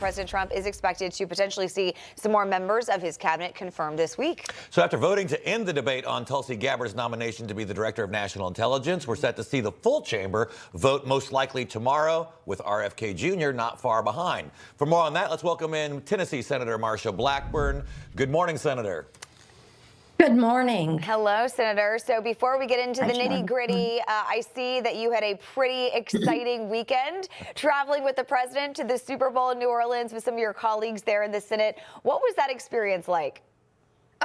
President Trump is expected to potentially see some more members of his cabinet confirmed this week. So after voting to end the debate on Tulsi Gabbard's nomination to be the Director of National Intelligence, we're set to see the full chamber vote most likely tomorrow, with RFK Jr. not far behind. For more on that, let's welcome in Tennessee Senator Marsha Blackburn. Good morning, Senator. Good morning. Hello, Senator. So before we get into the nitty-gritty, I see that you had a pretty exciting weekend traveling with the president to the Super Bowl in New Orleans with some of your colleagues there in the Senate. What was that experience like?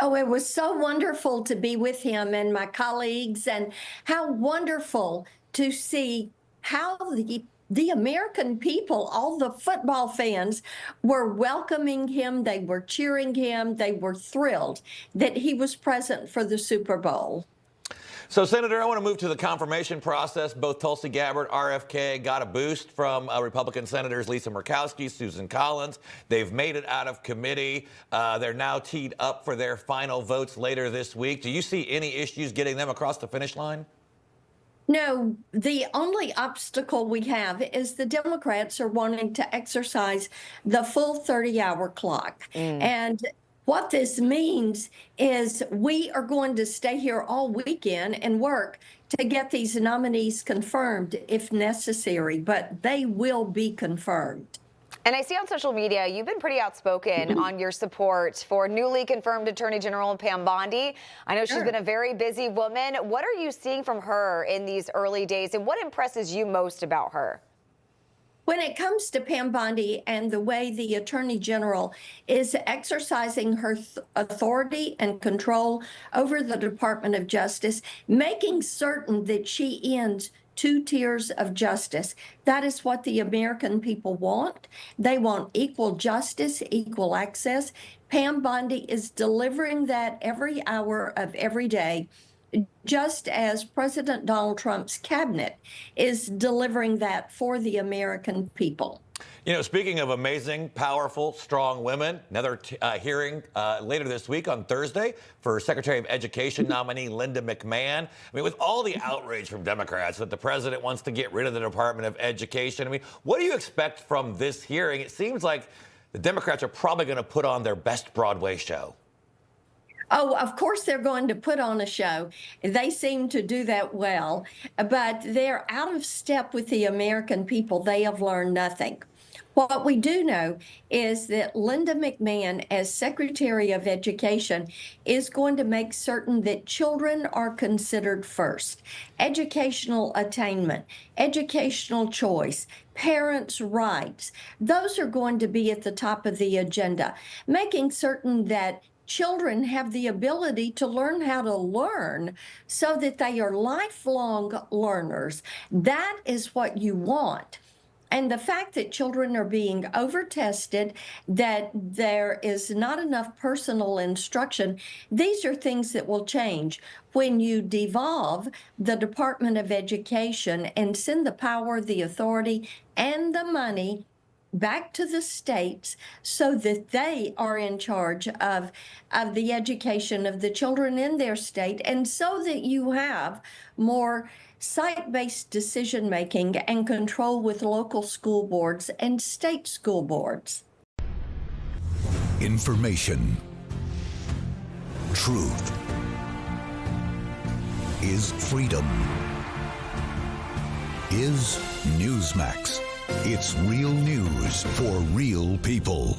Oh, it was so wonderful to be with him and my colleagues, and how wonderful to see how the American people, all the football fans, were welcoming him. They were cheering him. They were thrilled that he was present for the Super Bowl. So, Senator, I want to move to the confirmation process. Both Tulsi Gabbard, RFK got a boost from Republican Senators Lisa Murkowski, Susan Collins. They've made it out of committee. They're now teed up for their final votes later this week. Do you see any issues getting them across the finish line? No, the only obstacle we have is the Democrats are wanting to exercise the full 30-hour clock. And what this means is we are going to stay here all weekend and work to get these nominees confirmed if necessary, but they will be confirmed. And I see on social media, you've been pretty outspoken on your support for newly confirmed Attorney General Pam Bondi. I know she's been a very busy woman. What are you seeing from her in these early days, and what impresses you most about her? When it comes to Pam Bondi and the way the Attorney General is exercising her authority and control over the Department of Justice, making certain that she ends two tiers of justice. That is what the American people want. They want equal justice, equal access. Pam Bondi is delivering that every hour of every day, just as President Donald Trump's cabinet is delivering that for the American people. You know, speaking of amazing, powerful, strong women, another hearing later this week on Thursday for Secretary of Education nominee Linda McMahon. I mean, with all the outrage from Democrats that the president wants to get rid of the Department of Education, I mean, what do you expect from this hearing? It seems like the Democrats are probably going to put on their best Broadway show. Oh, of course they're going to put on a show. They seem to do that well, but they're out of step with the American people. They have learned nothing. What we do know is that Linda McMahon, as Secretary of Education, is going to make certain that children are considered first. Educational attainment, educational choice, parents' rights, those are going to be at the top of the agenda, making certain that children have the ability to learn how to learn so that they are lifelong learners. That is what you want. And the fact that children are being over-tested, that there is not enough personal instruction, these are things that will change when you devolve the Department of Education and send the power, the authority, and the money back to the states so that they are in charge of the education of the children in their state, and so that you have more site-based decision-making and control with local school boards and state school boards. Information. Truth is freedom. Is Newsmax. It's real news for real people.